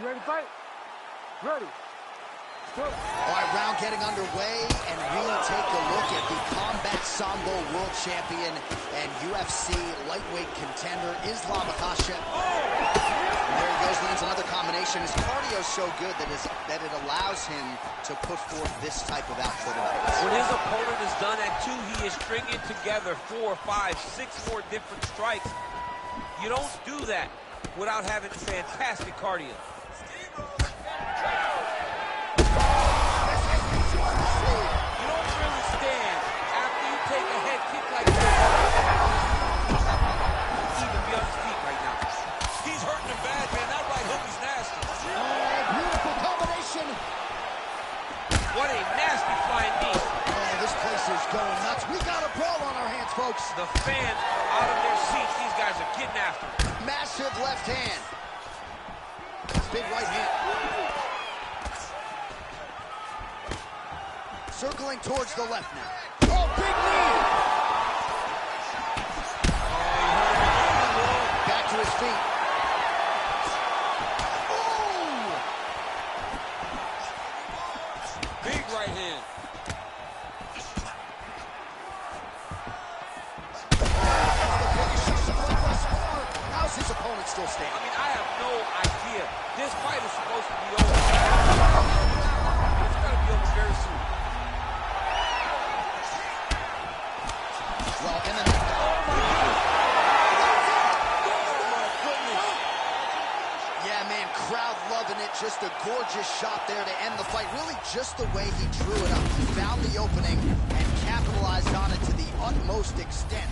You ready to fight? Ready. Go. All right, round getting underway, and we take a look at the Combat Sambo World Champion and UFC lightweight contender, Islam Makhachev. And there he goes, lands another combination. His cardio is so good that it allows him to put forth this type of output. When his opponent is done at 2, he is stringing together 4, 5, 6 more different strikes. You don't do that without having fantastic cardio. You don't really stand after you take a head kick like this. Even be on his feet right now. He's hurting him bad, man. That right hook is nasty. Oh, beautiful combination. What a nasty flying knee. Oh, this place is going nuts. We got a brawl on our hands, folks. The fans are out of their seats. These guys are getting after it. Massive left hand. Big right hand. Circling towards the left now. Oh, big knee! Back to his feet. Oh! Big right hand. How's his opponent still standing? I mean, I have no idea. This fight is supposed to be over. It's got to be over very soon. Well, and then... Yeah, man, crowd loving it. Just a gorgeous shot there to end the fight. Really just the way he drew it up. He found the opening and capitalized on it to the utmost extent.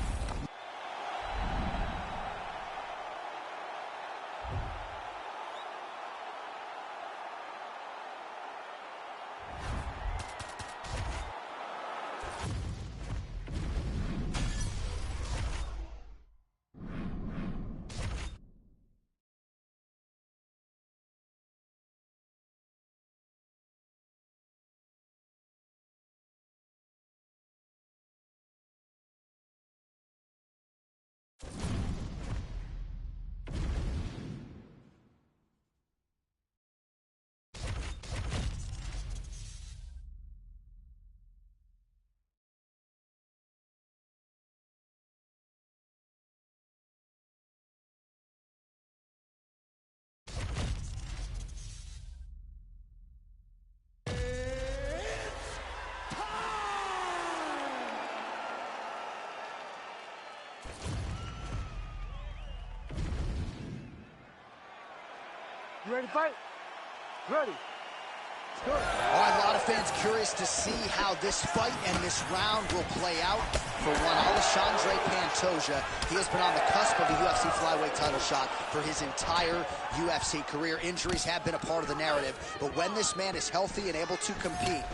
You ready to fight? Ready. Let's go. All right, a lot of fans curious to see how this fight and this round will play out. For one, Alexandre Pantoja, he has been on the cusp of a UFC flyweight title shot for his entire UFC career. Injuries have been a part of the narrative, but when this man is healthy and able to compete,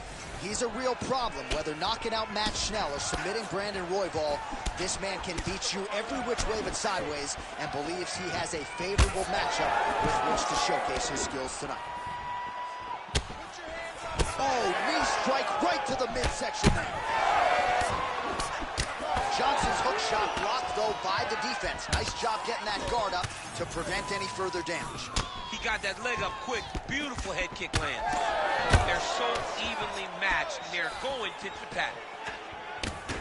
he's a real problem. Whether knocking out Matt Schnell or submitting Brandon Royval, this man can beat you every which way but sideways, and believes he has a favorable matchup with which to showcase his skills tonight. Oh, knee strike right to the midsection there. Johnson's hook shot blocked, though, by the defense. Nice job getting that guard up to prevent any further damage. He got that leg up quick. Beautiful head kick lands. They're so evenly matched, and they're going tit for tat.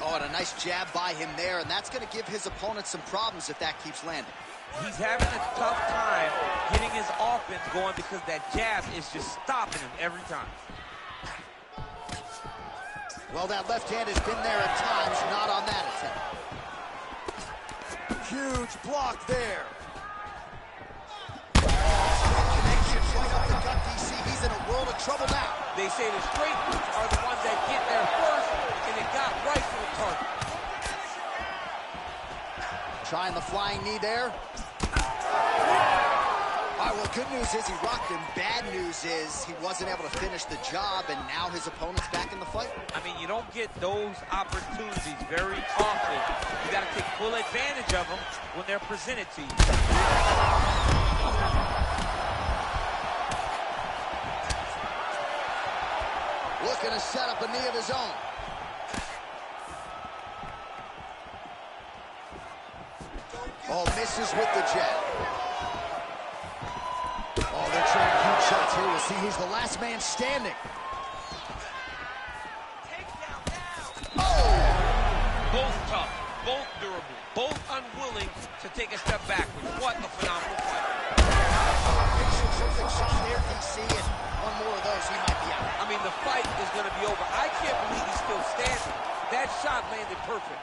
Oh, and a nice jab by him there, and that's going to give his opponent some problems if that keeps landing. He's having a tough time getting his offense going because that jab is just stopping him every time. Well, that left hand has been there at times, not on that attempt. Huge block there. Connections right up the gut, DC. He's in a world of trouble now. They say the straight boots are the ones that get there first, and it got right for the target. Trying the flying knee there. All right, well, good news is he rocked him. Bad news is he wasn't able to finish the job, and now his opponent's back in the fight. I mean, you don't get those opportunities very often. You got to take full advantage of them when they're presented to you. Looking to set up a knee of his own. Oh, misses with the jab. Oh, they're trying to see who's the last man standing. Oh! Both tough, both durable, both unwilling to take a step backwards. What a phenomenal fight. Terrific shot there, DC, and one more of those, he might be out. I mean, the fight is going to be over. I can't believe he's still standing. That shot landed perfect.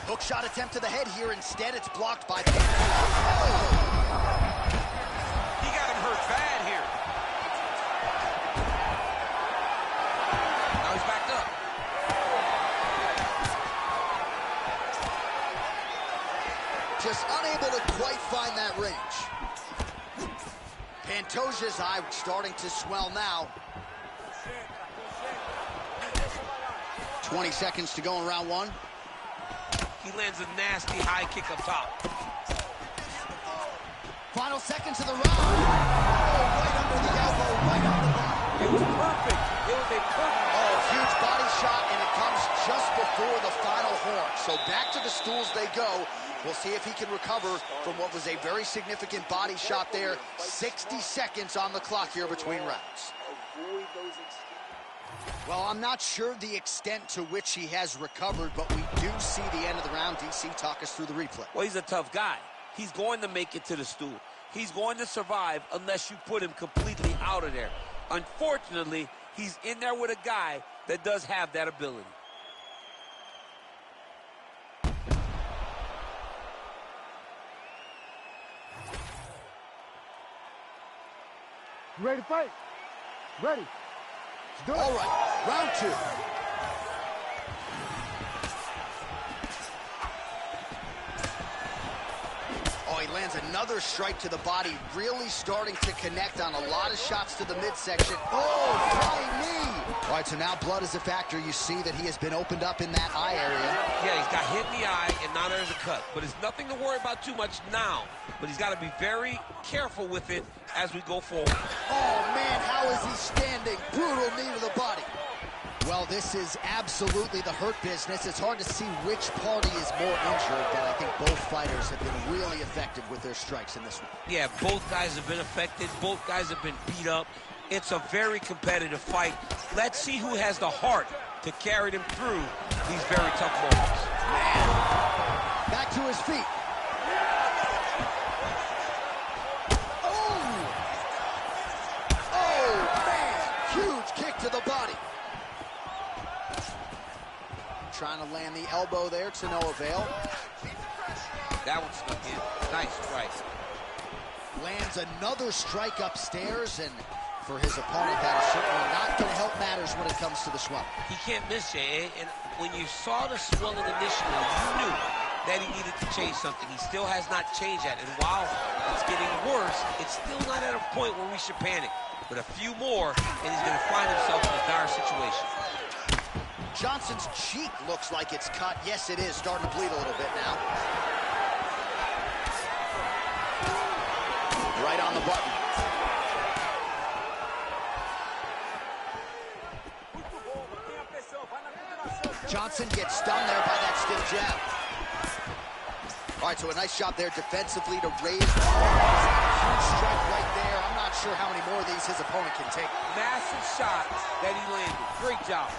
Hook shot attempt to the head here. Instead, it's blocked by... Oh! He got him hurt bad here. Now he's backed up. Just unable to quite find that range. Pantoja's eye starting to swell now. 20 seconds to go in round one. He lands a nasty high kick up top. Final seconds of the round. Oh, right under the elbow, right on the body. It was perfect. It was a perfect. Oh, huge body shot, and it comes just before the final horn. So back to the stools they go. We'll see if he can recover from what was a very significant body shot there. 60 seconds on the clock here between rounds. Well, I'm not sure the extent to which he has recovered, but we do see the end of the round. DC, talk us through the replay. Well, he's a tough guy. He's going to make it to the stool. He's going to survive unless you put him completely out of there. Unfortunately, he's in there with a guy that does have that ability. You ready to fight? Ready. Let's do it. All right, round two. Oh, he lands another strike to the body, really starting to connect on a lot of shots to the midsection. Oh, flying knee. All right, so now blood is a factor. You see that he has been opened up in that eye area. Yeah, he's got hit in the eye, and now there's a cut. But it's nothing to worry about too much now. But he's got to be very careful with it as we go forward. Oh, man, how is he standing? Brutal knee to the body. Well, this is absolutely the hurt business. It's hard to see which party is more injured, but I think both fighters have been really effective with their strikes in this one. Yeah, both guys have been affected. Both guys have been beat up. It's a very competitive fight. Let's see who has the heart to carry them through these very tough moments. Man, back to his feet. Oh, man, huge kick to the body. Trying to land the elbow there to no avail. That one snuck in. Nice strike. Lands another strike upstairs, and for his opponent, that is certainly not going to help matters when it comes to the swelling. He can't miss, Jay. And when you saw the swelling initially, you knew that he needed to change something. He still has not changed that. And while it's getting worse, it's still not at a point where we should panic. But a few more, and he's going to find himself in a dire situation. Johnson's cheek looks like it's cut. Yes, it is. Starting to bleed a little bit now. Right on the button. Johnson gets stunned there by that stiff jab. All right, so a nice job there defensively to raise the huge strike right there. I'm not sure how many more of these his opponent can take. Massive shot that he landed. Great job.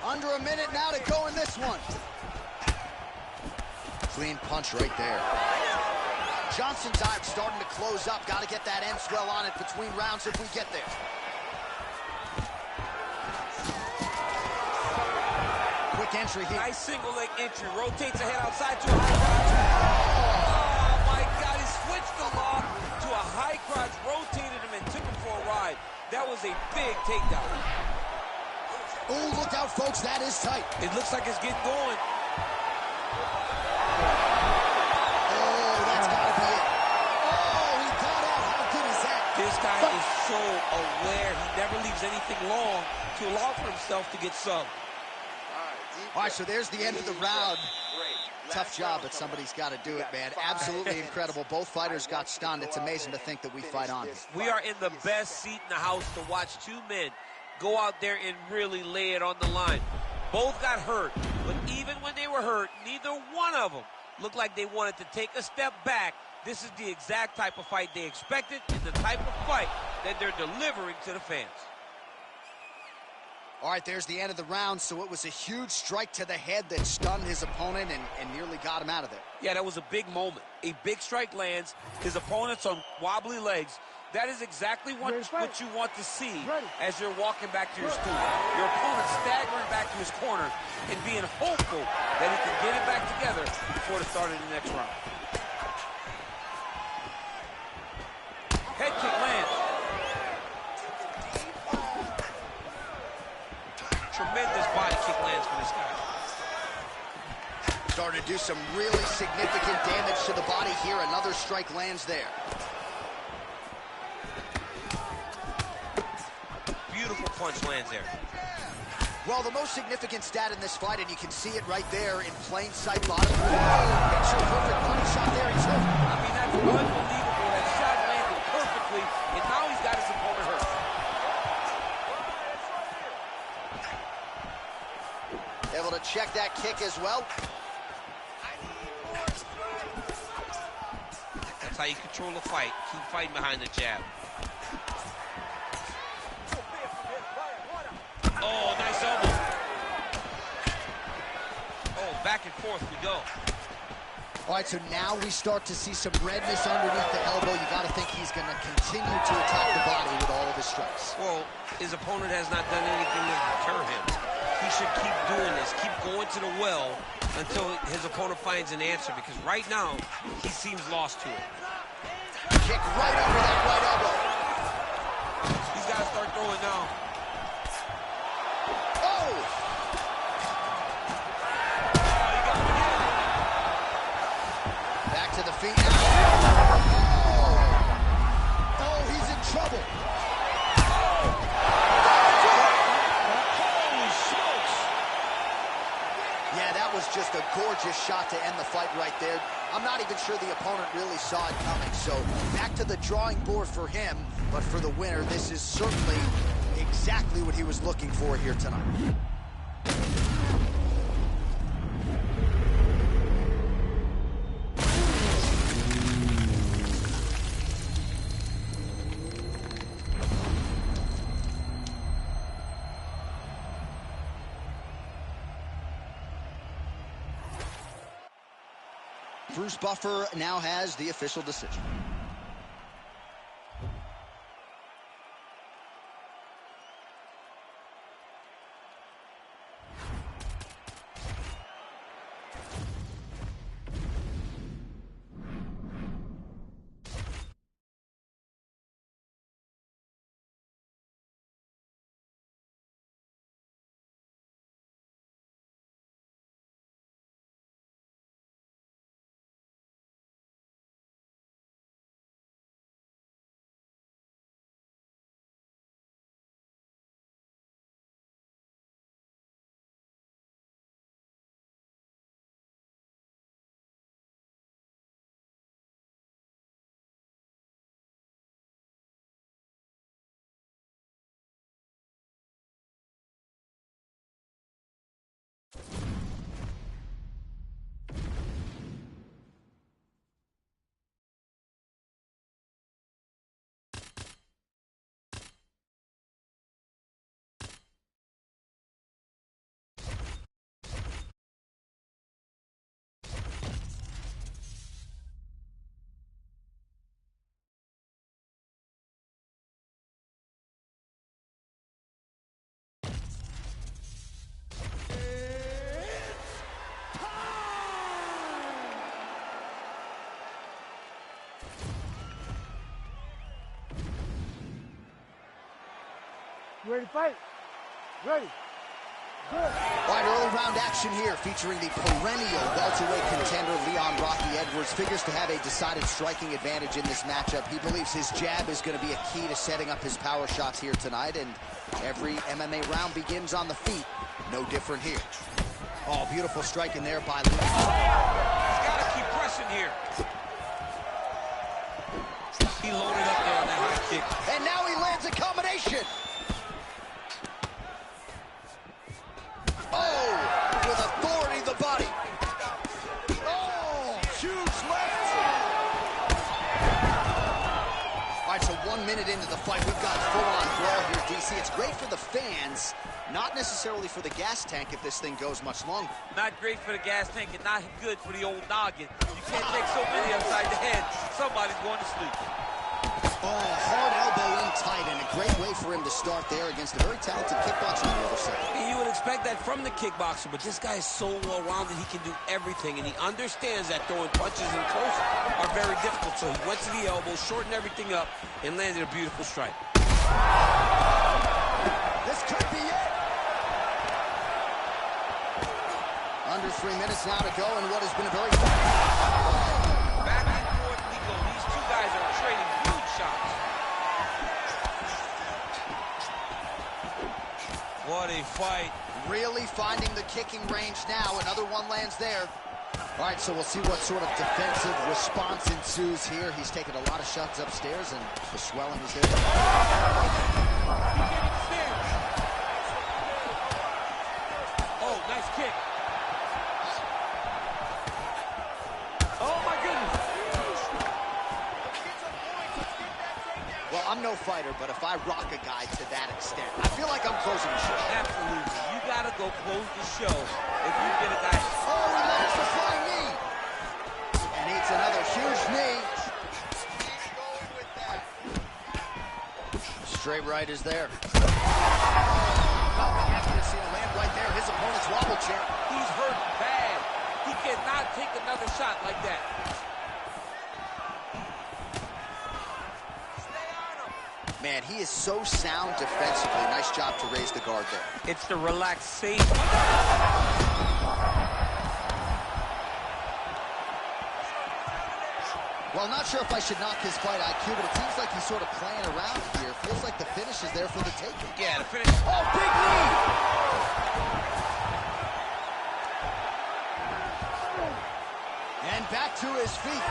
Under a minute now to go in this one. Clean punch right there. Johnson's eye starting to close up. Got to get that end swell on it between rounds if we get there. Quick entry here. Nice single leg entry. Rotates the head outside to a high crotch. Oh, my God. He switched the lock to a high crotch, rotated him, and took him for a ride. That was a big takedown. Oh, look out, folks. That is tight. It looks like it's getting going. Oh, that's got to be it. Oh, he got out. How good is that? This This guy is so aware. He never leaves anything long to allow for himself to get subbed. All right, so there's the end of the round. Tough job, but somebody's got to do it, man. Absolutely incredible. Both fighters got stunned. It's amazing to think that we fight on. We are in the best seat in the house to watch two men go out there and really lay it on the line. Both got hurt, but even when they were hurt, neither one of them looked like they wanted to take a step back. This is the exact type of fight they expected and the type of fight that they're delivering to the fans. All right, there's the end of the round, so it was a huge strike to the head that stunned his opponent and nearly got him out of there. Yeah, that was a big moment. A big strike lands, his opponent's on wobbly legs. That is exactly what you want to see as you're walking back to your stool. Your opponent staggering back to his corner and being hopeful that he can get it back together before the start of the next round. Head kick lands. Tremendous body kick lands for this guy. Starting to do some really significant damage to the body here. Another strike lands there. Beautiful punch lands there. Well, the most significant stat in this fight, and you can see it right there in plain sight, bottom. Picture perfect money shot there. He's hurt. I mean, that's unbelievable. That shot landed perfectly, and now he's got his opponent hurt. Able to check that kick as well. That's how you control the fight. Keep fighting behind the jab. Oh, nice elbow. Oh, back and forth we go. All right, so now we start to see some redness underneath the elbow. You got to think he's going to continue to attack the body with all of his strikes. Well, his opponent has not done anything to deter him. He should keep doing this, keep going to the well until his opponent finds an answer, because right now, he seems lost to it. Kick right under that right elbow. He's got to start throwing now. Oh! Back to the feet now. Oh, he's in trouble. Holy smokes! Yeah, that was just a gorgeous shot to end the fight right there. I'm not even sure the opponent really saw it coming. So back to the drawing board for him. But for the winner, this is certainly exactly what he was looking for here tonight. Bruce Buffer now has the official decision. You ready to fight? Ready. All right, early round action here featuring the perennial welterweight contender Leon Rocky Edwards. Figures to have a decided striking advantage in this matchup. He believes his jab is going to be a key to setting up his power shots here tonight, and every MMA round begins on the feet. No different here. Oh, beautiful striking there by Leon. He's got to keep pressing here. He loaded up there on that high kick. And now he lands a combination. Oh, with authority, the body. Oh, huge left. All right, so 1 minute into the fight, we've got a full-on brawl here, DC. It's great for the fans, not necessarily for the gas tank if this thing goes much longer. Not great for the gas tank and not good for the old noggin. You can't take so many upside the head. Somebody's going to sleep. Oh, hard elbow in tight, and a great way for him to start there against a very talented kickboxer on the other side. You would expect that from the kickboxer, but this guy is so well-rounded, he can do everything, and he understands that throwing punches in close are very difficult. So he went to the elbow, shortened everything up, and landed a beautiful strike. This could be it. Under 3 minutes now to go, and what has been a very... Back and forth we go. These two guys are trading huge shots. What a fight. Really finding the kicking range now. Another one lands there. All right, so we'll see what sort of defensive response ensues here. He's taken a lot of shots upstairs, and the swelling is there. Oh, nice kick. Oh, my goodness. Well, I'm no fighter, but if I rock a guy to that extent, I feel like I'm closing the show. Absolutely. You got to go close the show if you get a guy. Oh, he lands the flying knee. And eats another huge knee. Straight right is there. Happy to see him land right there. His opponent's wobble chair. He's hurt bad. He cannot take another shot like that. Man, he is so sound defensively. Nice job to raise the guard there. It's the relaxation. Well, not sure if I should knock his fight IQ, but it seems like he's sort of playing around here. Feels like the finish is there for the taking. Yeah, the finish. Oh, big knee! And back to his feet.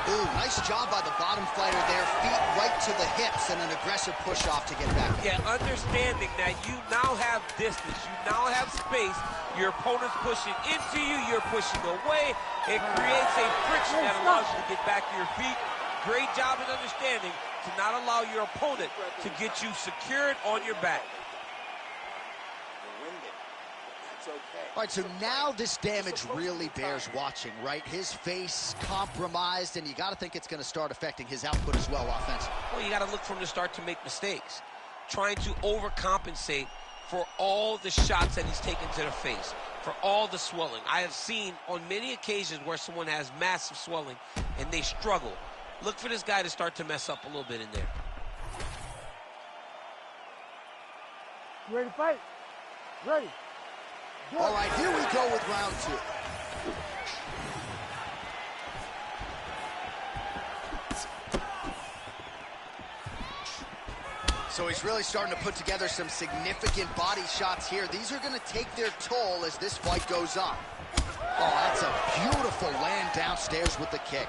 Ooh, nice job by the bottom fighter there. Feet right to the hips and an aggressive push-off to get back. Yeah, understanding that you now have distance, you now have space, your opponent's pushing into you, you're pushing away. It creates a friction that allows you to get back to your feet. Great job in understanding to not allow your opponent to get you secured on your back. All right, so now this damage really bears watching, right? His face compromised, and you got to think it's going to start affecting his output as well offensively. Well, you got to look from the start to make mistakes. Trying to overcompensate for all the shots that he's taken to the face, for all the swelling. I have seen on many occasions where someone has massive swelling and they struggle. Look for this guy to start to mess up a little bit in there. You ready to fight? Ready. All right, here we go with round two. So he's really starting to put together some significant body shots here. These are going to take their toll as this fight goes on. Oh, that's a beautiful land downstairs with the kick.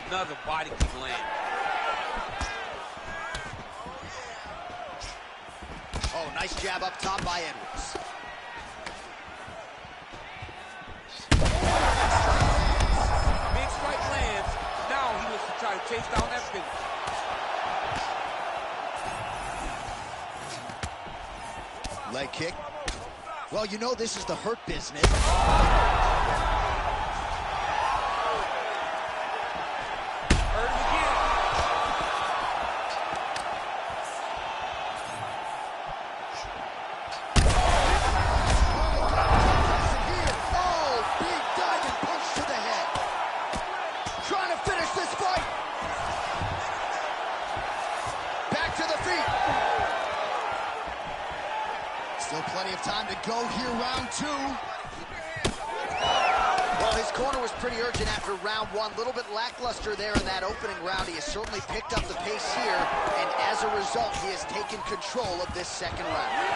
Another body kick land. Oh, nice jab up top by Edwards. Big strike lands. Now he wants to try to chase down that finish. Leg kick. Well, you know this is the hurt business. Hurt him again. Oh, big diving punch to the head. Trying to finish this fight. Back to the feet. Still plenty Plenty of time to go here, round two. Well, his corner was pretty urgent after round one. A little bit lackluster there in that opening round. He has certainly picked up the pace here, and as a result, he has taken control of this second round.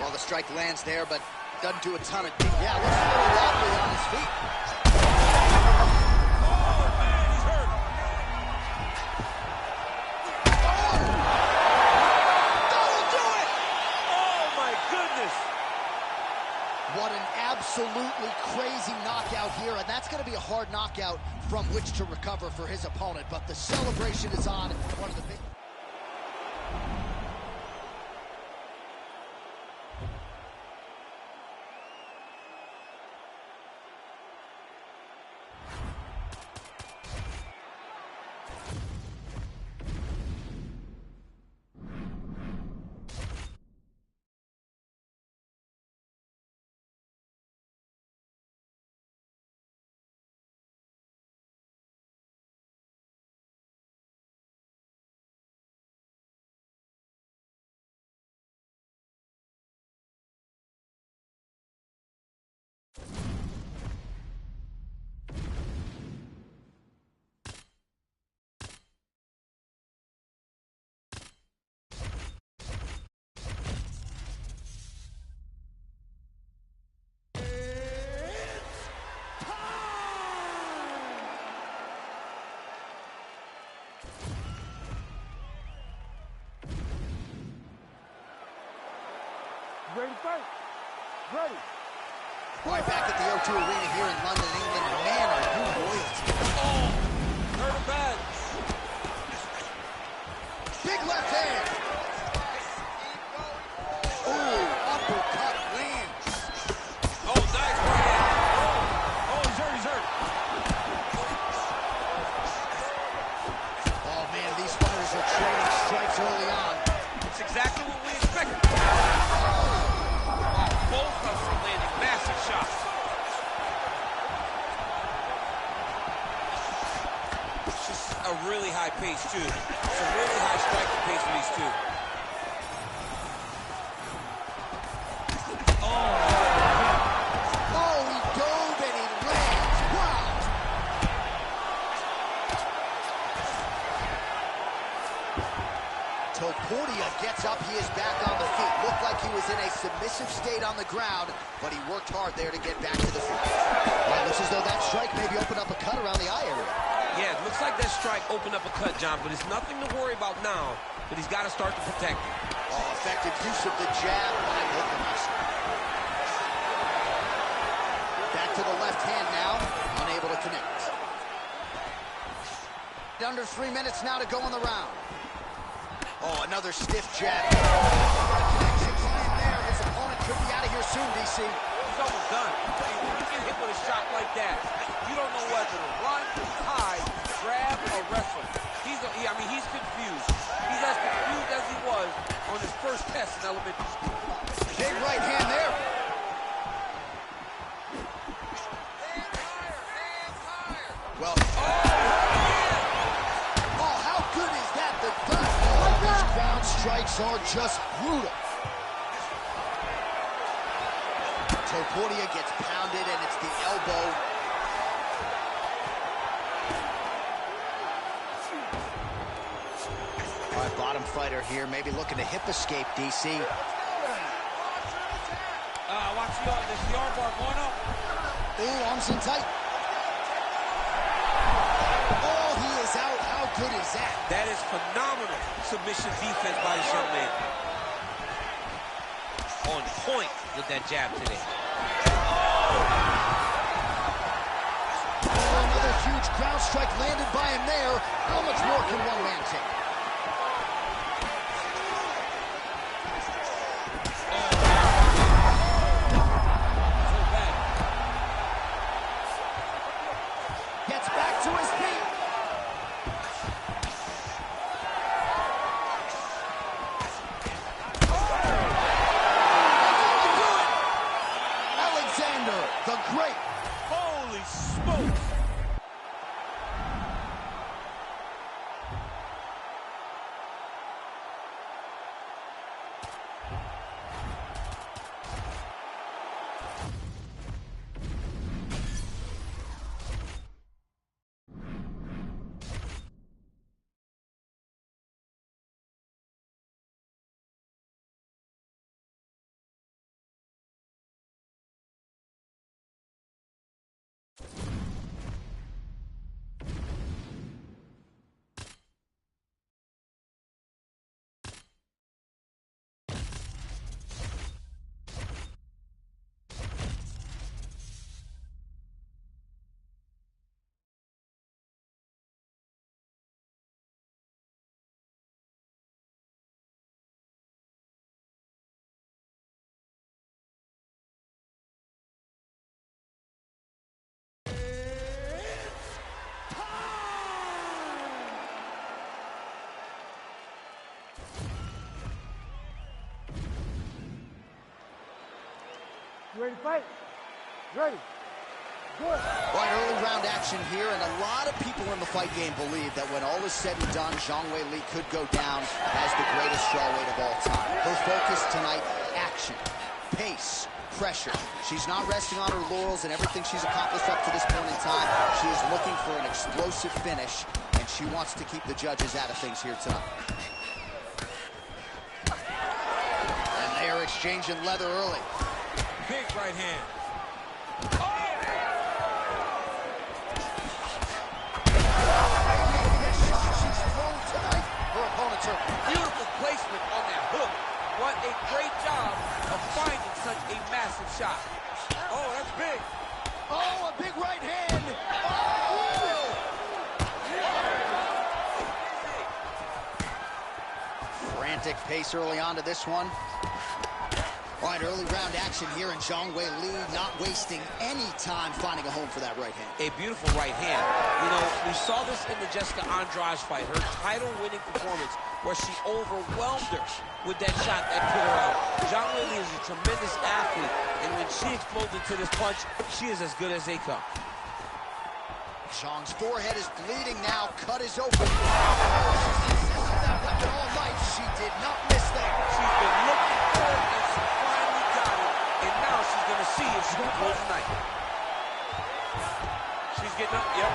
Well, the strike lands there, but doesn't do a ton of... Yeah, looks a little wobbly on his feet. What an absolutely crazy knockout here, and that's going to be a hard knockout from which to recover for his opponent, but the celebration is on. One of the big... Ready to fight? Ready. Right back at the O2 Arena here in London, England. Man, are you royalty. Oh, hurt him bad. Big left hand. Ooh, uppercut lands. Oh, nice right hand. Oh, he's hurt, he's hurt. Oh, man, these fighters are trading strikes early on. It's exactly what we expected. Both of them landing massive shots. It's just a really high pace, too. It's a really high striking pace for these two. Oh, he dove and he lands. Wow. Topuria gets up. He is back on the feet. Looked like he was in a submissive state on the ground, but he worked hard there to get back to the feet. Well, it looks as though that strike maybe opened up a cut around the eye area. Yeah, it looks like that strike opened up a cut, John, but it's nothing to worry about now, but he's got to start to protect it. Oh, effective use of the jab by Volkanovski. Back to the left hand now, unable to connect. Under 3 minutes now to go in the round. Oh, another stiff jab. Connection time there. His opponent could be out of here soon, DC. He's almost done. When you get hit with a shot like that, you don't know whether to run, hide, grab, or wrestle. He's confused. He's as confused as he was on his first test in elementary school. Big right hand there. Well, oh, how good is that? The gut. These ground strikes are just brutal. Topuria gets pounded, and it's the elbow. All right, bottom fighter here, maybe looking to hip escape, DC. Watch the arm bar going up. Ooh, arms in tight. Oh, he is out. How good is that? That is phenomenal submission defense by this young man. On point with that jab today. Oh, another huge ground strike landed by him there. How much more can one man take? Gets back to his feet. Alexander the Great. Holy smokes! You ready to fight? Ready. Go. Right, early round action here, and a lot of people in the fight game believe that when all is said and done, Zhang Weili could go down as the greatest strawweight of all time. Her focus tonight, action, pace, pressure. She's not resting on her laurels and everything she's accomplished up to this point in time. She is looking for an explosive finish, and she wants to keep the judges out of things here tonight. And they are exchanging leather early. Big right hand. Beautiful placement on that hook. What a great job of finding such a massive shot. Oh, that's big. Oh, a big right hand. Oh! Frantic pace early on to this one. All right, early round action here, and Zhang Weili not wasting any time finding a home for that right hand. A beautiful right hand. You know, we saw this in the Jessica Andrade fight, her title-winning performance, where she overwhelmed her with that shot that put her out. Zhang Weili is a tremendous athlete, and when she explodes into this punch, she is as good as they come. Zhang's forehead is bleeding now. Cut is open. That weapon all night. She did not miss that. She's been looking for it, and she finally got it. And now she's going to see if she can close the night. She's getting up. Yep.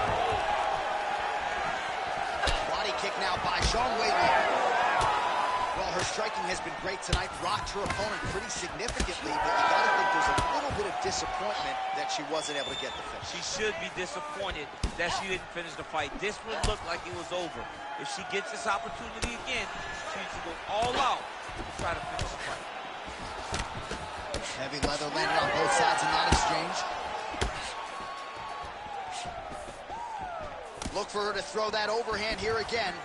Body kick now by Zhang Weili. Well, her striking has been great tonight. Rocked her opponent pretty significantly, but you got to think there's a little bit of disappointment that she wasn't able to get the finish. She should be disappointed that she didn't finish the fight. This one looked like it was over. If she gets this opportunity again, she needs to go all out to try to finish the fight. Heavy leather landed on both sides in that exchange. Look for her to throw that overhand here again.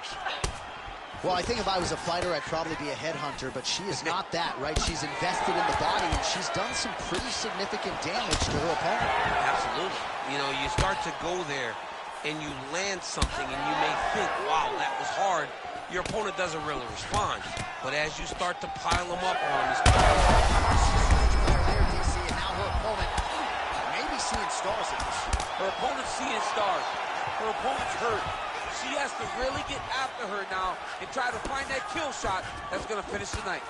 Well, I think if I was a fighter, I'd probably be a headhunter, but she is not that, right? She's invested in the body, and she's done some pretty significant damage to her opponent. Absolutely. You know, you start to go there, and you land something, and you may think, wow, that was hard. Your opponent doesn't really respond. But as you start to pile them up on this there, DC, and now her opponent may be seeing stars at this. Her opponent's seeing stars. Her opponent's hurt. She has to really get after her now and try to find that kill shot that's going to finish the night.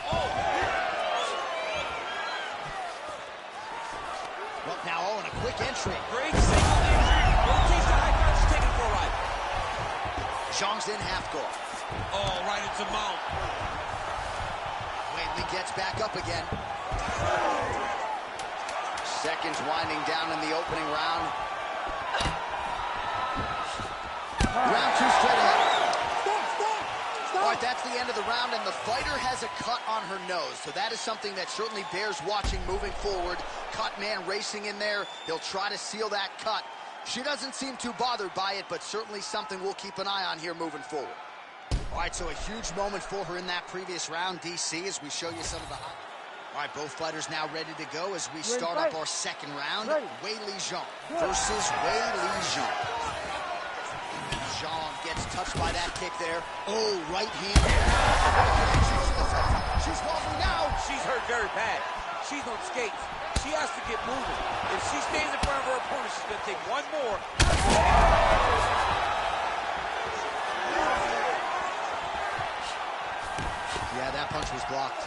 Oh! Well, now, and a quick entry. Great single injury. Little taste of high ground. She's taking it for a ride. Zhang's in half guard. Oh, right into mount. Weili gets back up again. Seconds winding down in the opening round. Round two straight ahead. Stop. All right, that's the end of the round, and the fighter has a cut on her nose. So that is something that certainly bears watching moving forward. Cut man racing in there. He'll try to seal that cut. She doesn't seem too bothered by it, but certainly something we'll keep an eye on here moving forward. All right, so a huge moment for her in that previous round, DC, as we show you some of the highlights. All right, both fighters now ready to go as we start up our second round. Weili Zhang versus Weili Zhang. Zhang gets touched by that kick there. Oh, right hand. She's wobbling now. She's hurt very bad. She's on skates. She has to get moving. If she stays in front of her opponent, she's going to take one more. Yeah, that punch was blocked.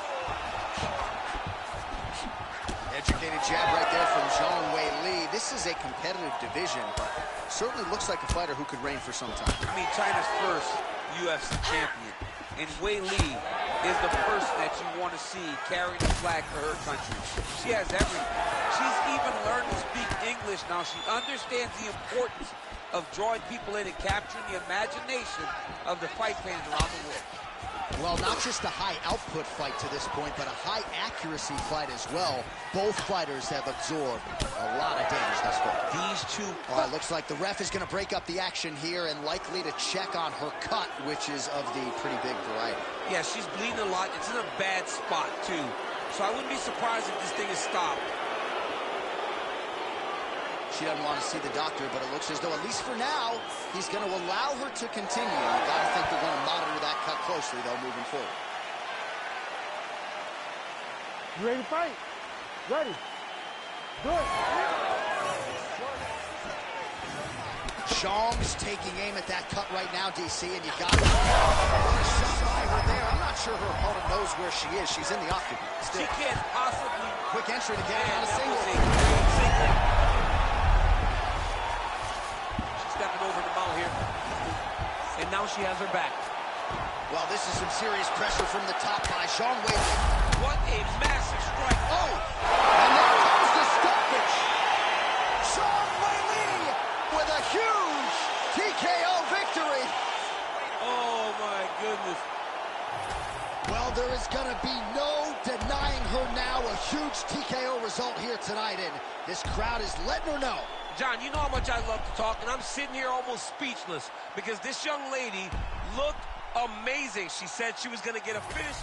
Educated jab right there from Zhang Weili. This is a competitive division, but certainly looks like a fighter who could reign for some time. I mean, China's first UFC champion. And Weili is the person that you want to see carrying the flag for her country. She has everything. She's even learned to speak English now. She understands the importance of drawing people in and capturing the imagination of the fight fans around the world. Well, not just a high-output fight to this point, but a high-accuracy fight as well. Both fighters have absorbed a lot of damage thus far. These two... All right, looks like the ref is going to break up the action here and likely to check on her cut, which is of the pretty big variety. Yeah, she's bleeding a lot. It's in a bad spot, too. So I wouldn't be surprised if this thing is stopped. She doesn't want to see the doctor, but it looks as though, at least for now, he's going to allow her to continue. You got to think they're going to monitor that cut closely, though, moving forward. You ready to fight? Ready. Good. Shong's taking aim at that cut right now, DC, and you got it. Shot by her there. I'm not sure her opponent knows where she is. She's in the octagon. She can't possibly. Quick entry to get on a single. She's stepping over the mount here. And now she has her back. Well, this is some serious pressure from the top by Zhang Wei. What a massive strike. Oh, and there comes the stoppage. Zhang Wei with a huge TKO victory. Oh, my goodness. Well, there is going to be no denying her now. A huge TKO result here tonight, and this crowd is letting her know. John, you know how much I love to talk, and I'm sitting here almost speechless because this young lady looked amazing. She said she was going to get a finish.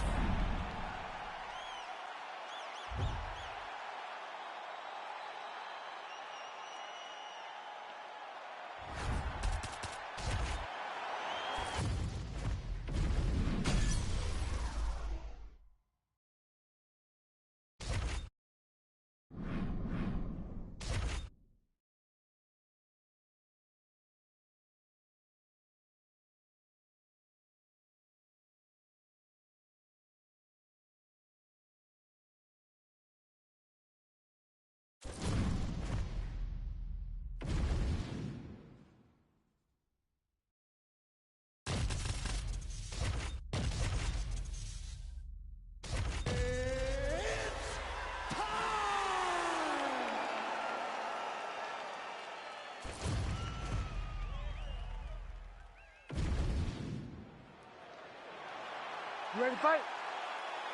You ready to fight?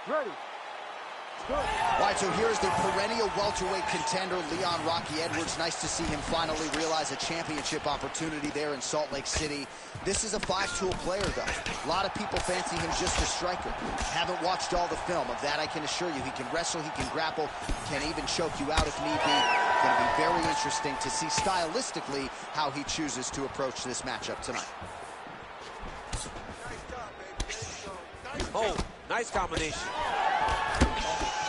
Ready. Good. All right, so here's the perennial welterweight contender, Leon Rocky Edwards. Nice to see him finally realize a championship opportunity there in Salt Lake City. This is a five-tool player, though. A lot of people fancy him just a striker. Haven't watched all the film. Of that, I can assure you. He can wrestle, he can grapple, can even choke you out if need be. Going to be very interesting to see stylistically how he chooses to approach this matchup tonight. Oh, nice combination.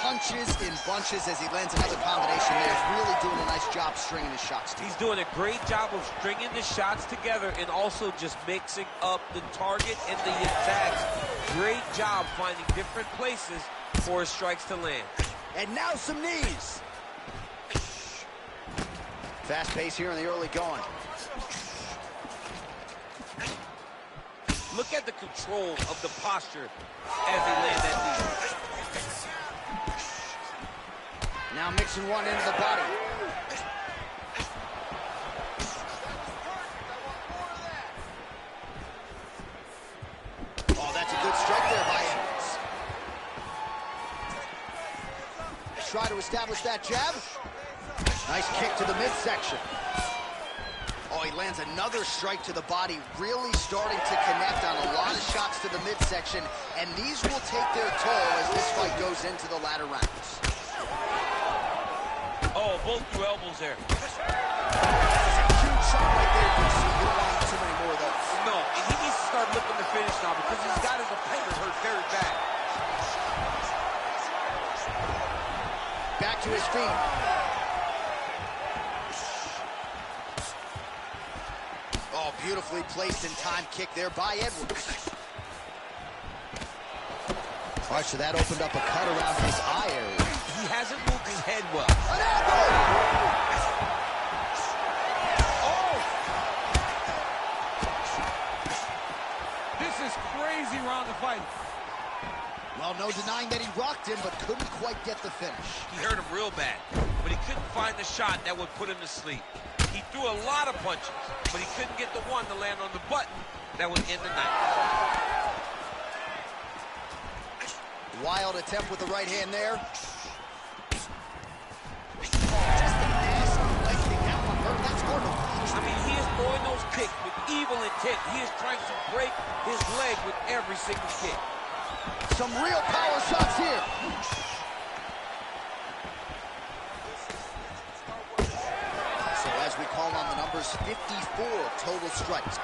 Punches in bunches as he lands another combination there. He's really doing a nice job stringing his shots together. He's doing a great job of stringing the shots together and also just mixing up the target and the attacks. Great job finding different places for his strikes to land. And now some knees. Fast pace here in the early going. Look at the control of the posture as they land that knee. Now mixing one into the body. Oh, that's a good strike there by Edwards. Try to establish that jab. Nice kick to the midsection. Oh, he lands another strike to the body, really starting to connect on a lot of shots to the midsection, and these will take their toll as this fight goes into the latter rounds. Oh, both through elbows there. That's a huge shot right there, DC. You don't want too many more of those. No, and he needs to start looking to finish now because he's got his opponent hurt very bad. Back to his feet. Oh, beautifully placed and timed kick there by Edwards. All right, so that opened up a cut around his eye area. He hasn't moved his head well. An elbow! Oh! This is crazy round of fighting. Well, no denying that he rocked him, but couldn't quite get the finish. He hurt him real bad, but he couldn't find the shot that would put him to sleep. He threw a lot of punches, but he couldn't get the one to land on the button that would end the night. Wild attempt with the right hand there. Just a nasty leg kick. That one hurt. That's going to I mean, he is throwing those kicks with evil intent. He is trying to break his leg with every single kick. some real power shots here. So as we call on the numbers, 54 total strikes.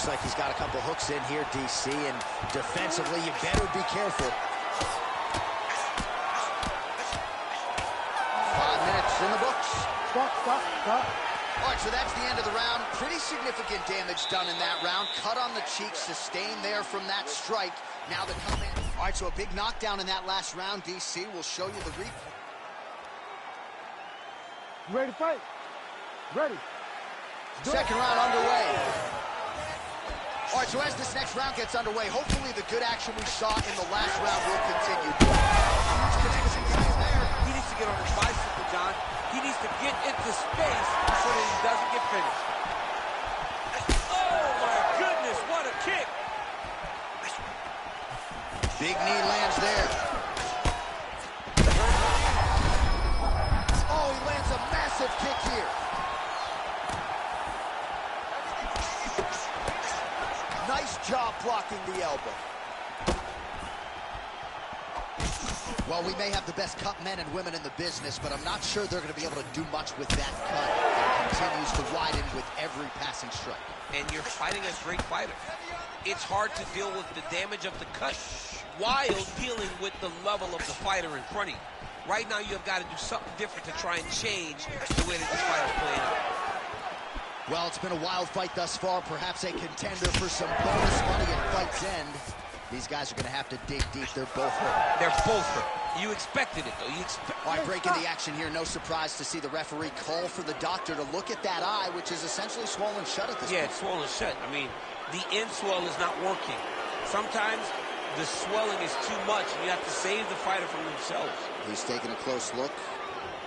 Looks like he's got a couple hooks in here, DC, and defensively, you better be careful. 5 minutes in the books. Stop. All right, so that's the end of the round. Pretty significant damage done in that round. Cut on the cheek, sustained there from that strike. Now the cut man. All right, so a big knockdown in that last round, DC. We'll show you the replay. You ready to fight? Ready. Second round underway. All right, so as this next round gets underway, hopefully the good action we saw in the last round will continue. Huge connection right there. He needs to get on his bicycle, John. He needs to get into space so that he doesn't get finished. Oh, my goodness, what a kick. Big knee lands there. Oh, he lands a massive kick here. Nice job blocking the elbow. Well, we may have the best cut men and women in the business, but I'm not sure they're going to be able to do much with that cut. It continues to widen with every passing strike. And you're fighting a great fighter. It's hard to deal with the damage of the cut while dealing with the level of the fighter in front of you. Right now, you have got to do something different to try and change the way that this fight is playing out. Well, it's been a wild fight thus far. Perhaps a contender for some bonus money at fight's end. These guys are going to have to dig deep. They're both hurt. They're both hurt. You expected it, though. All right, breaking the action here. No surprise to see the referee call for the doctor to look at that eye, which is essentially swollen shut at this point. Yeah, it's swollen shut. I mean, the end swell is not working. Sometimes the swelling is too much, and you have to save the fighter from themselves. He's taking a close look.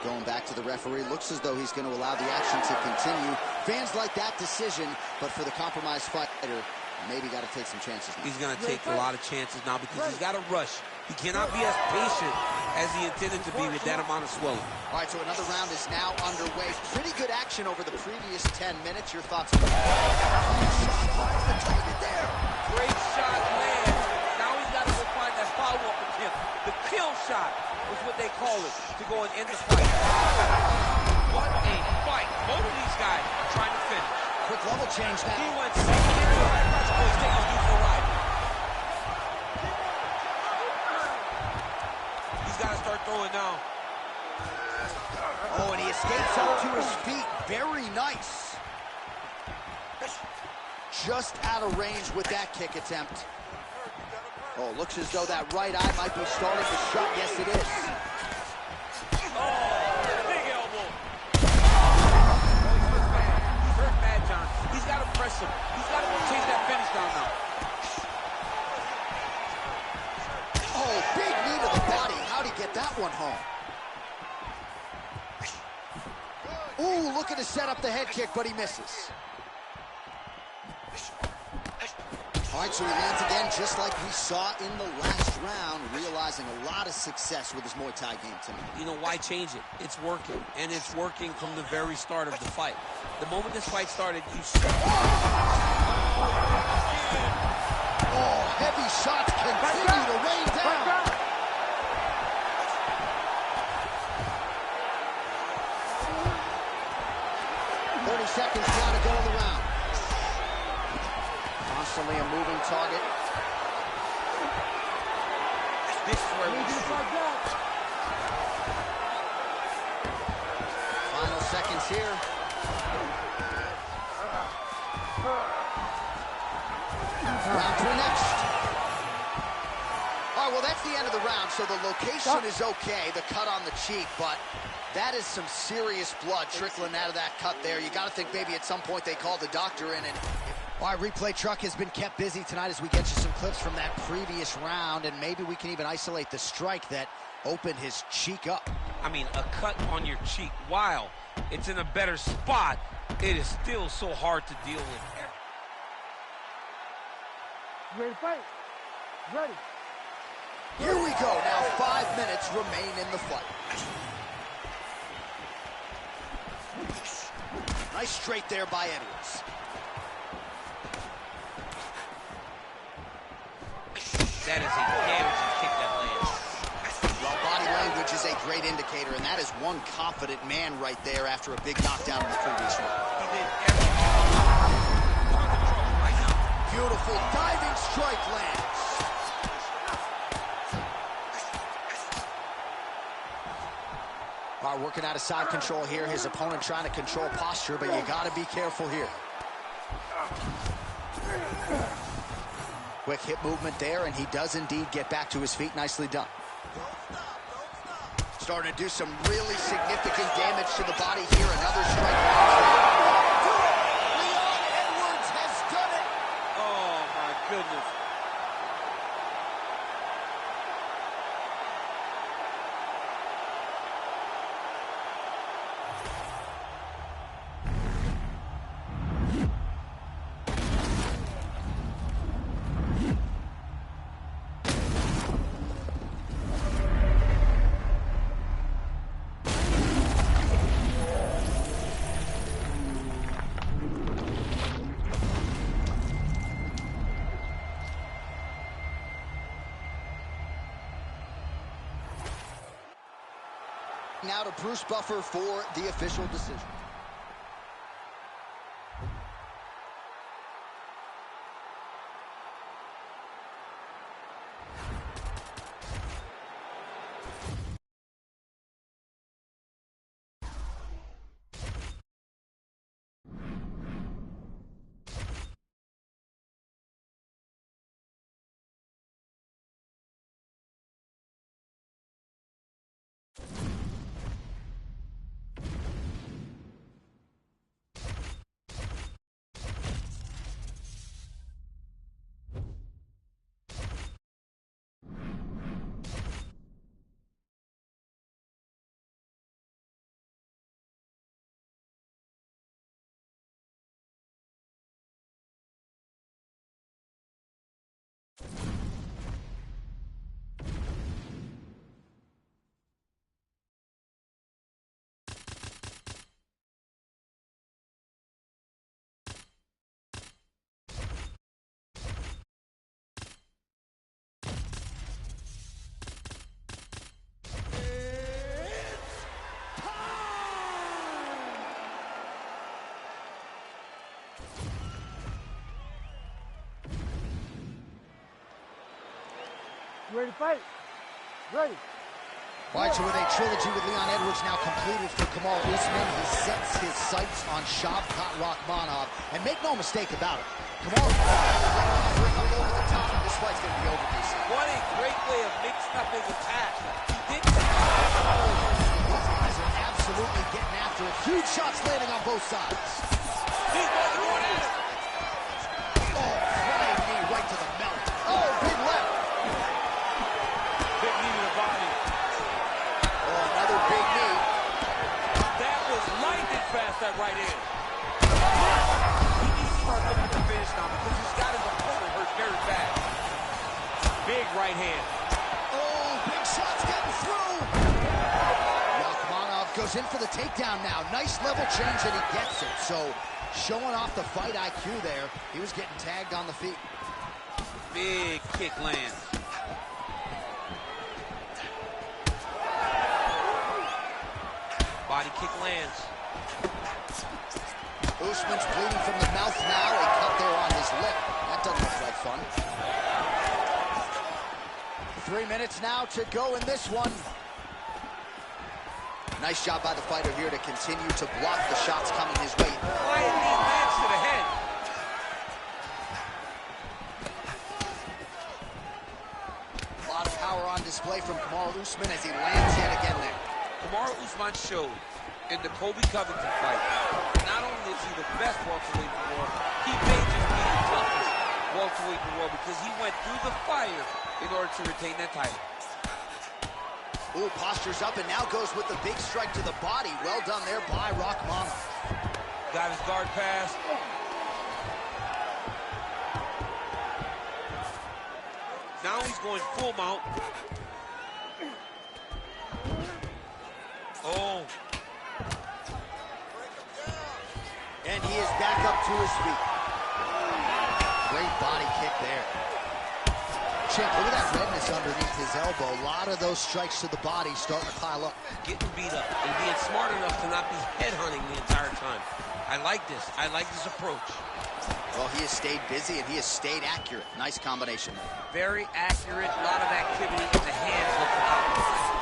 Going back to the referee. Looks as though he's going to allow the action to continue. Fans like that decision, but for the compromised fighter, maybe got to take some chances now. He's going to take a lot of chances now because he's got to rush. He cannot be as patient as he intended to be with that amount of swelling. All right, so another round is now underway. Pretty good action over the previous 10 minutes. Your thoughts on that? Great shot lands. Now he's got to go find that follow-up attempt. The kill shot is what they call it, to go and end the fight. What a fight. Both of these guys are trying to finish. Quick level change now. He went second into the high press. Oh, he's taking a beautiful ride. He's got to start throwing now. Oh, and he escapes up to his feet. Very nice. Just out of range with that kick attempt. Oh, looks as though that right eye might be starting to shut. Yes, it is. Oh, big elbow. Oh, he's hurt bad. He's hurt bad, John. He's got to press him. He's got to go chase that finish down now. Oh, big knee to the body. How'd he get that one home? Ooh, looking to set up the head kick, but he misses. All right, so he lands again, just like we saw in the last round, realizing a lot of success with his Muay Thai game tonight. You know, why change it? It's working, and it's working from the very start of the fight. The moment this fight started, you saw. Oh, heavy shots continue to rain down. Seconds now to go in the round. Constantly a moving target. This is where we Final seconds here. Round three next. All right, well, that's the end of the round, so the location is okay, the cut on the cheek, but that is some serious blood trickling out of that cut there. You got to think maybe at some point they call the doctor in. And our replay truck has been kept busy tonight as we get you some clips from that previous round, and maybe we can even isolate the strike that opened his cheek up. I mean, a cut on your cheek, while it's in a better spot, it is still so hard to deal with. Ready to fight? Ready. Here we go. Now 5 minutes remain in the fight. Nice straight there by Edwards. That is a damaging kick that lands. Well, body language is a great indicator, and that is one confident man right there after a big knockdown in the previous round. He did everything under control right now. beautiful diving strike lands. All right, working out of side control here. His opponent trying to control posture, but you got to be careful here. Quick hip movement there, and he does indeed get back to his feet. Nicely done. Starting to do some really significant damage to the body here. Another strike. Leon Edwards has done it. Oh, my goodness. Now to Bruce Buffer for the official decision. You ready to fight? Ready. All right, so with a trilogy with Leon Edwards now completed for Kamal Usman, he sets his sights on Shavkat Rakhmonov. And make no mistake about it, Kamal all over the top, and this fight's going to be over, DC. What a great way of mixing up his attack. He didn't. These guys are absolutely getting after it. Huge shots landing on both sides. He's going at it. Oh, flying knee right to the mouth. Oh, big left. Big knee to the body. Oh, another big knee. That was lightning fast, that right hand. He needs to start looking at the finish now because he's got his opponent hurt very bad. Big right hand. Oh, big shots getting through. Rakhmonov goes in for the takedown now. Nice level change, and he gets it. So, showing off the fight IQ there. He was getting tagged on the feet. Big kick lands. Body kick lands. Usman's bleeding from the mouth now. A cut there on his lip. That doesn't look like fun. 3 minutes now to go in this one. Nice job by the fighter here to continue to block the shots coming his way. Flying knee lands to the head. A lot of power on display from Kamal Usman as he lands yet again there. Kamaru Usman showed in the Colby Covington fight, not only is he the best welterweight in the world, he may just be the toughest welterweight in the world because he went through the fire in order to retain that title. Ooh, postures up and now goes with the big strike to the body. Well done there by Rakhmonov. Got his guard pass. Now he's going full mount. Oh. And he is back up to his feet. Great body kick there. Chip, look at that redness underneath his elbow. A lot of those strikes to the body starting to pile up. Getting beat up and being smart enough to not be headhunting the entire time. I like this. I like this approach. Well, he has stayed busy and he has stayed accurate. Nice combination. Very accurate, a lot of activity in the hands.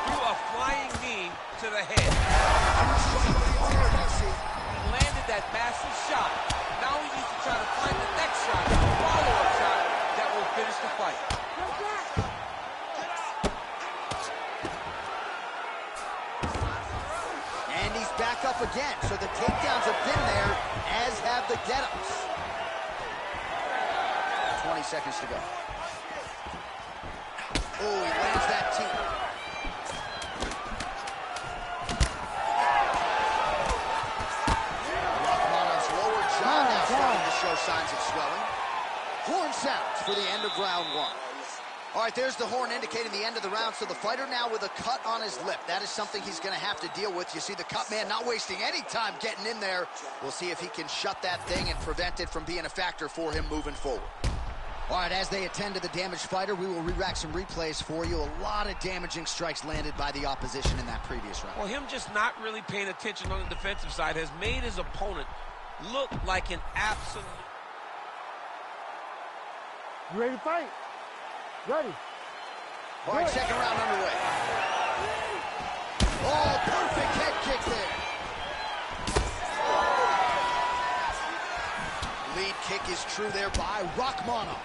Threw a flying knee to the head. He landed that massive shot. Now he needs to try to find the next shot, a follow-up shot that will finish the fight. And he's back up again, so the takedowns have been there, as have the get-ups. 20 seconds to go. Oh, he lands that teep. Rachmanov's lower jaw now starting to show signs of swelling. Horn sounds for the end of round one. All right, there's the horn indicating the end of the round. So the fighter now with a cut on his lip. That is something he's going to have to deal with. You see the cut man not wasting any time getting in there. We'll see if he can shut that thing and prevent it from being a factor for him moving forward. All right, as they attend to the damaged fighter, we will re-rack some replays for you. A lot of damaging strikes landed by the opposition in that previous round. Well, him just not really paying attention on the defensive side has made his opponent look like an absolute... You ready to fight? Ready. All right, second round underway. Oh, perfect head kick there. Lead kick is true there by Rachmanov.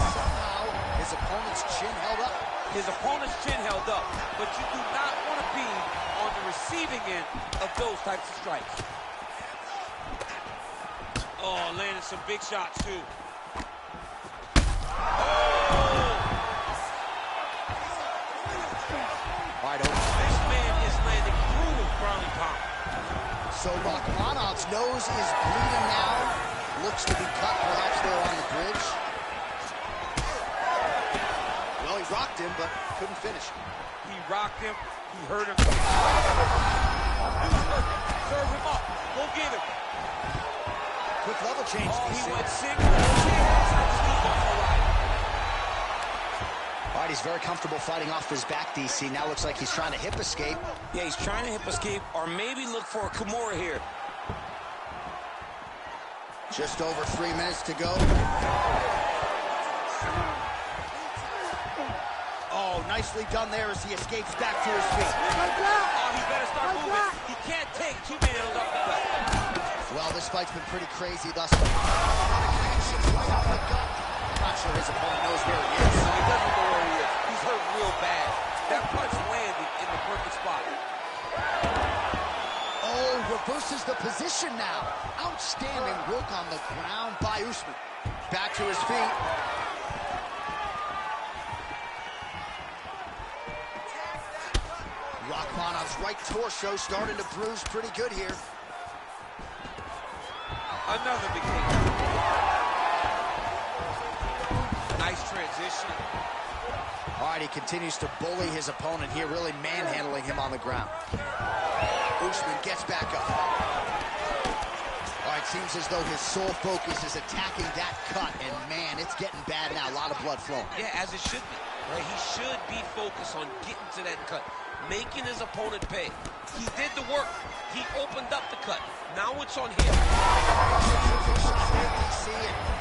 Somehow his opponent's chin held up. His opponent's chin held up, but you do not want to be on the receiving end of those types of strikes. Oh, landed some big shots, too. All right, this man is landing brutal ground and pound. So Rachmanov's nose is bleeding now. Looks to be cut, perhaps there on the bridge. Well, he rocked him, but couldn't finish him. He rocked him. He hurt him. Serve him up. Go get him. Quick level change. Oh, he went single. All right, he's very comfortable fighting off his back, DC. Now looks like he's trying to hip escape. Yeah, he's trying to hip escape or maybe look for a Kimura here. Just over 3 minutes to go. Oh, nicely done there as he escapes back to his feet. Oh, he better start moving. He can't take too many of those uppercuts. Well, this fight's been pretty crazy thus far. I'm not sure his opponent knows where he is. He doesn't know where he is. He's hurt real bad. That punch landed in the perfect spot. Oh, reverses the position now. Outstanding work on the ground by Usman. Back to his feet. Rachmanov's right torso starting to bruise pretty good here. Another big kick. Nice transition. All right, he continues to bully his opponent here, really manhandling him on the ground. Usman gets back up. All right, seems as though his sole focus is attacking that cut, and man, it's getting bad now. A lot of blood flowing. Yeah, as it should be. Right? He should be focused on getting to that cut, making his opponent pay. He did the work. He opened up the cut. Now it's on him.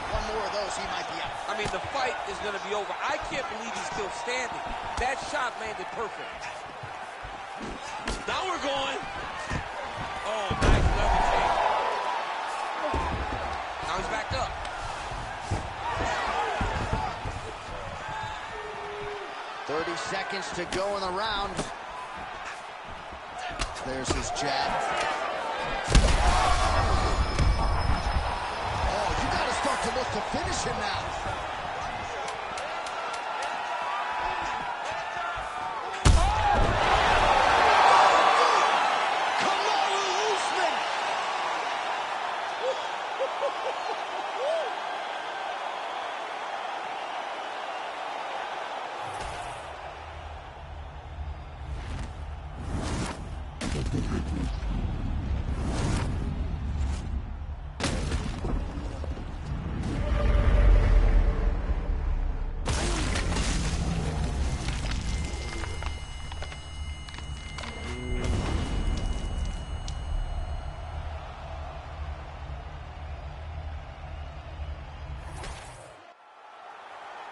One more of those, he might be out. I mean, the fight is going to be over. I can't believe he's still standing. That shot landed perfect. Now we're going. Oh, nice level change. Now he's back up. .30 seconds to go in the round. There's his jab. Oh, you got to start to look to finish him now.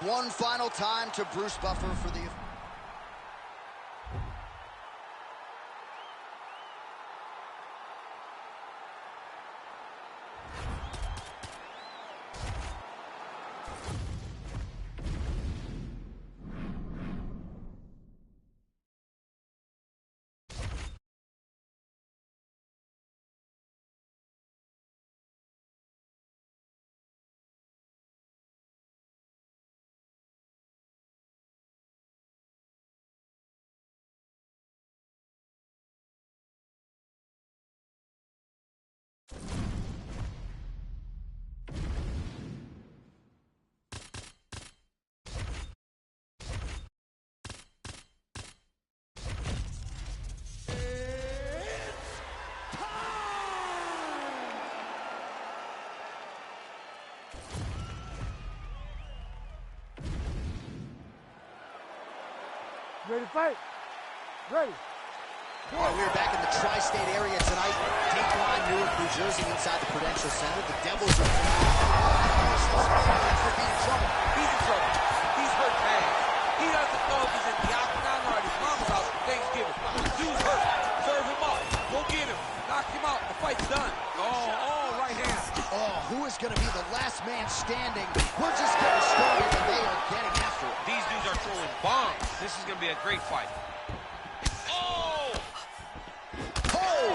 One final time to Bruce Buffer for the... Ready to fight? Ready. Well, we're back in the tri-state area tonight. Dateline, Newark, New Jersey, inside the Prudential Center. The Devils are... He's in trouble. He's in trouble. He's hurt bad. He doesn't know if he's in the octagon or at his mom's house for Thanksgiving. The dude's hurt. Serve him up. Go get him. Knock him out. The fight's done. Oh, right hand. Oh, who is going to be the last man standing? We're just getting started, and they are getting after it. These dudes are throwing bombs. This is going to be a great fight. Oh! Oh!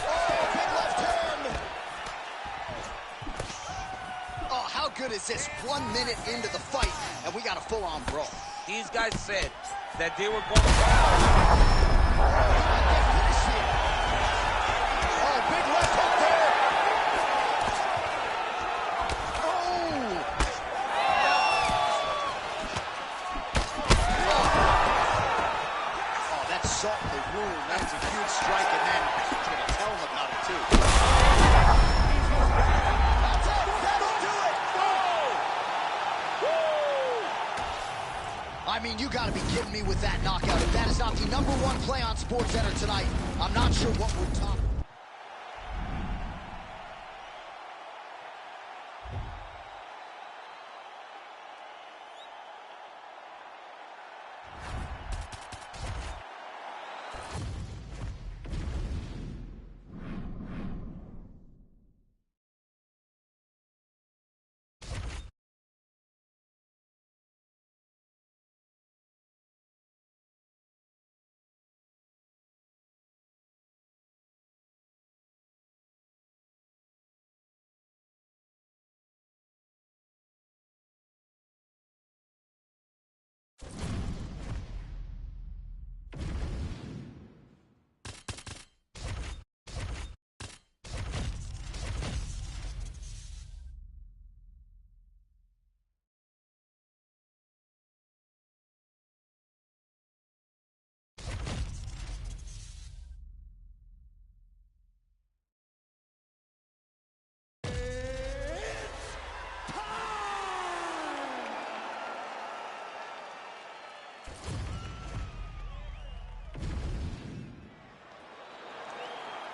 Oh, big left hand! Oh, how good is this? 1 minute into the fight, and we got a full-on brawl. These guys said that they were going to... Big left hook there. Oh, that's salt in the wound. That's a huge strike, and then you're going to tell him about it, too. That's it. That'll do it. I mean, you got to be kidding me with that knockout. If that is not the #1 play on SportsCenter tonight, I'm not sure what we're talking.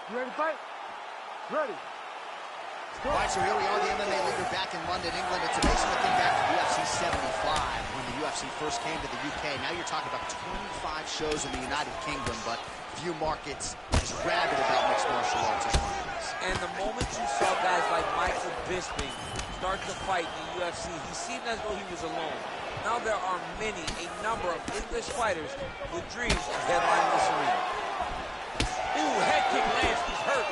You ready to fight? Ready. All right, so here we are, the MMA leader back in London, England. It's amazing to think back to UFC 75 when the UFC first came to the UK. Now you're talking about 25 shows in the United Kingdom, but few markets as rabid about mixed martial arts as London is. And the moment you saw guys like Michael Bisping start to fight in the UFC, he seemed as though he was alone. Now there are a number of English fighters with dreams of headlining this arena. Ooh, head kick lands, he's hurt.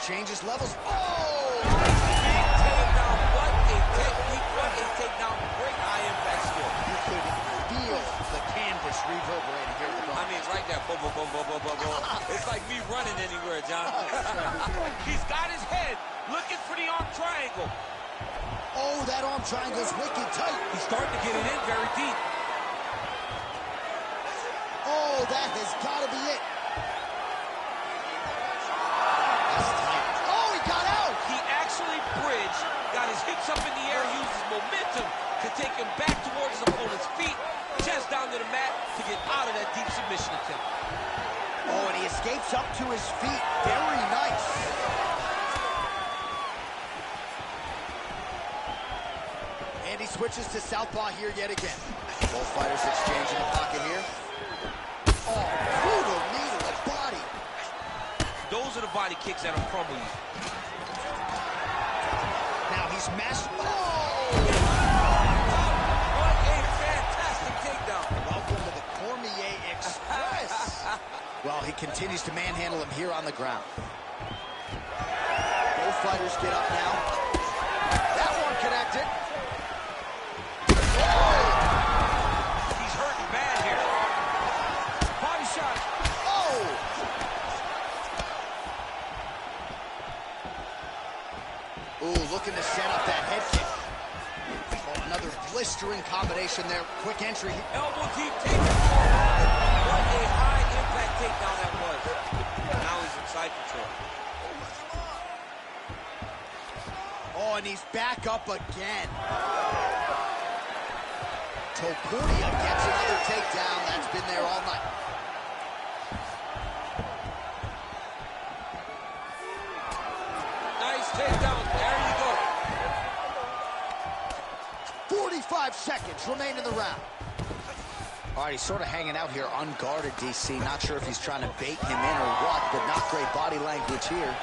Changes levels. Oh! Big takedown. What a technique. What a takedown. Great high impact skill. You could feel the canvas reverberating here at the I mean, right there. Boom, boom, boom, boom, boom, boom, boom. It's like me running anywhere, John. He's got his head looking for the arm triangle. Oh, that arm triangle's wicked tight. He's starting to get it in very deep. Oh, that has got to be it. Oh, he got out. He actually bridged, got his hips up in the air, used his momentum to take him back towards his opponent's feet, chest down to the mat to get out of that deep submission attempt. Oh, and he has escapes up to his feet. Very nice. And he switches to southpaw here yet again. Both fighters exchange in the pocket here. Oh, brutal knee to the body. Those are the body kicks that'll crumble you. Now he's mashed. Oh! What a fantastic takedown. Welcome to the Cormier Express. Well, he continues to manhandle him here on the ground. Both fighters get up now. That one connected. Oh! He's hurting bad here. Body shot. Oh! Ooh, looking to set up that head kick. Oh, another blistering combination there. Quick entry. Elbow deep takedown. What a high impact takedown that was. Now he's in side control. Oh, and he's back up again. Topuria gets another takedown. That's been there all night. Nice takedown. There you go. 45 seconds remain in the round. All right, he's sort of hanging out here unguarded, DC. Not sure if he's trying to bait him in or what, but not great body language here.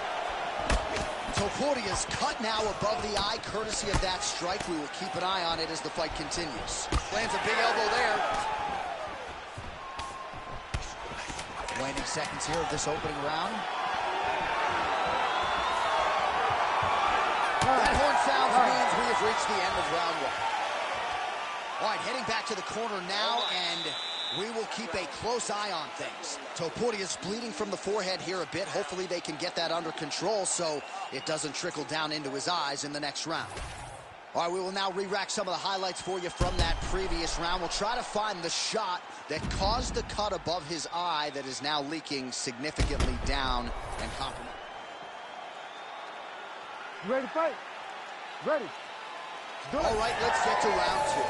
Topuria's cut now above the eye, courtesy of that strike. We will keep an eye on it as the fight continues. Lands a big elbow there. Waning seconds here of this opening round. That horn sounds means we have reached the end of round one. All right, heading back to the corner now, and we will keep a close eye on things. Topuria's bleeding from the forehead here a bit. Hopefully they can get that under control so it doesn't trickle down into his eyes in the next round. All right, we will now re-rack some of the highlights for you from that previous round. We'll try to find the shot that caused the cut above his eye that is now leaking significantly down and compromised. You ready to fight? Ready. All right, let's get to round two.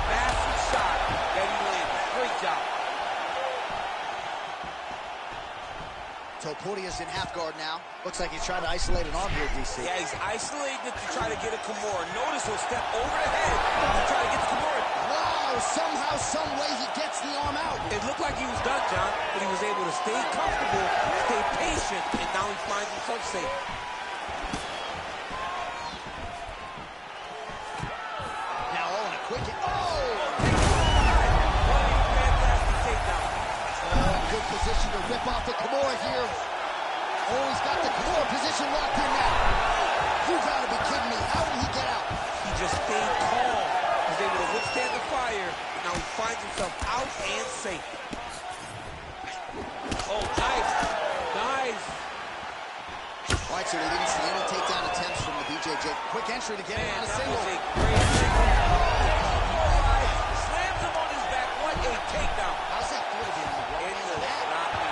Massive shot that he landed. Great job. Topuria's in half guard now. Looks like he's trying to isolate an arm here, DC. Yeah, he's isolating it to try to get a Kimura. Notice he'll step over the head to try to get the Kimura. Wow, somehow, some way he gets the arm out. It looked like he was done, John, but he was able to stay comfortable, stay patient, and now he finds himself safe. Now all in a quick... Oh! What a fantastic takedown. Good position to rip off the Kimura here. Oh, he's got the Kimura position locked in now. You gotta be kidding me. How did he get out? He just stayed calm. He was able to withstand the fire. Now he finds himself out and safe. Oh, nice. Nice. All right, so we didn't see any takedown attempts from the BJJ. Quick entry to get him on a that single. was a great single. Slams him on his back. What a takedown. How's that feel to be on the wrong It end of was that? not me.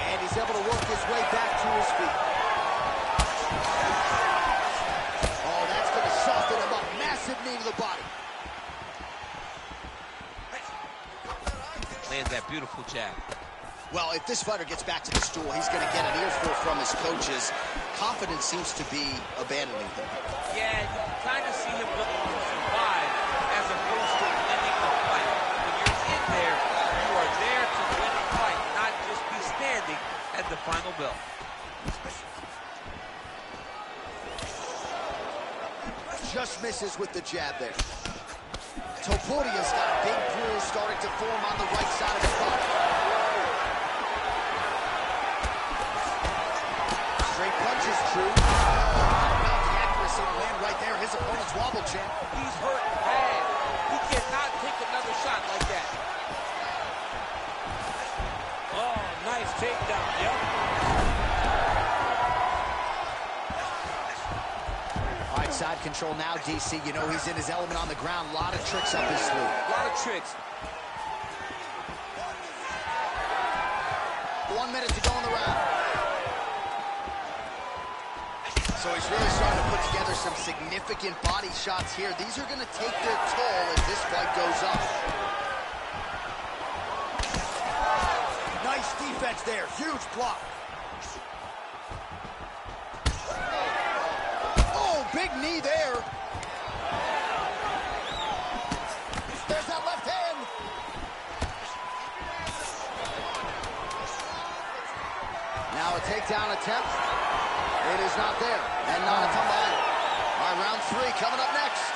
And he's able to work his way back to his feet. Oh, that's going to soften him up. Massive knee to the body. Lands that beautiful jab. Well, if this fighter gets back to the stool, he's going to get an earful from his coaches. Confidence seems to be abandoning him. Yeah, you can kind of see him looking to survive as opposed to winning the fight. When you're in there, you are there to win the fight, not just be standing at the final bell. Just misses with the jab there. Topuria's got a big bruise starting to form on the right side of his body. Straight punch is true. About the accuracy to land right there. His opponent's wobble chin. He's hurting bad. He cannot take another shot like that. Oh, nice takedown. Yep. All right, side control now, DC. You know he's in his element on the ground. A lot of tricks up his sleeve. A lot of tricks. 1 minute to go in the round. So he's really starting to put together some significant body shots here. These are going to take their toll as this fight goes on. Nice defense there. Huge block. Oh, big knee there. There's that left hand. Now a takedown attempt. It is not there, and not a comeback. All right, round 3 coming up next.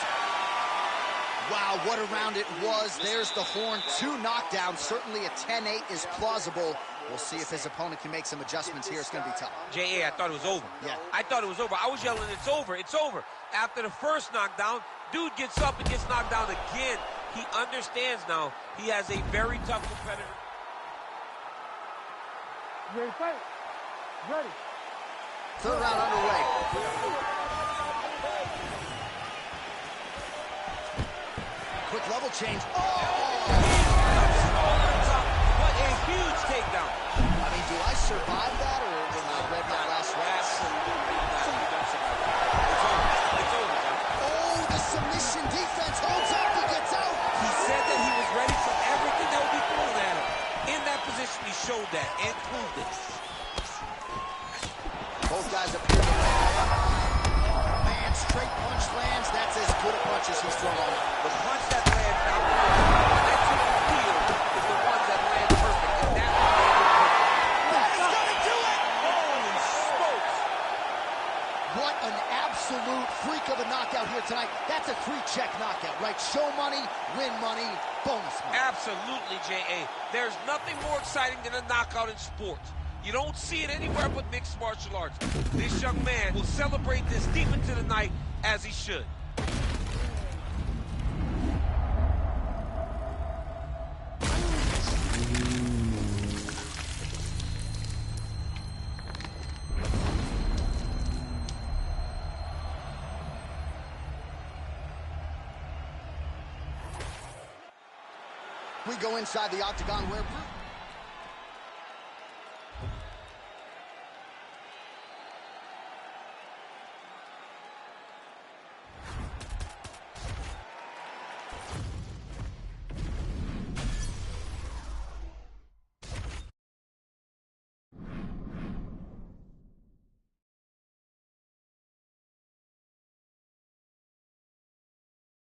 Wow, what a round it was. There's the horn. 2 knockdowns. Certainly a 10-8 is plausible. We'll see if his opponent can make some adjustments here. It's going to be tough. J.A., I thought it was over. Yeah. I thought it was over. I was yelling, it's over, it's over. After the first knockdown, dude gets up and gets knocked down again. He understands now. He has a very tough competitor. Ready to fight? Ready. Third round underway. Quick level change. Oh! What a huge takedown. I mean, do I survive that, or when I read my last round? Absolutely not. You don't survive that. It's over. It's over, man. Oh, the submission defense holds up. He gets out. He said that he was ready for everything that would be thrown at him. In that position, he showed that and proved it. Both guys appear to win. Man, straight punch lands. That's as good a punch as he's thrown on him. The punch that lands out there, that's in the field, is the ones that land perfect. And that one landed perfect. That is going to do it! Holy smokes! What an absolute freak of a knockout here tonight. That's a 3-check knockout, right? Show money, win money, bonus money. Absolutely, J.A. There's nothing more exciting than a knockout in sports. You don't see it anywhere but mixed martial arts. This young man will celebrate this deep into the night as he should. We go inside the octagon where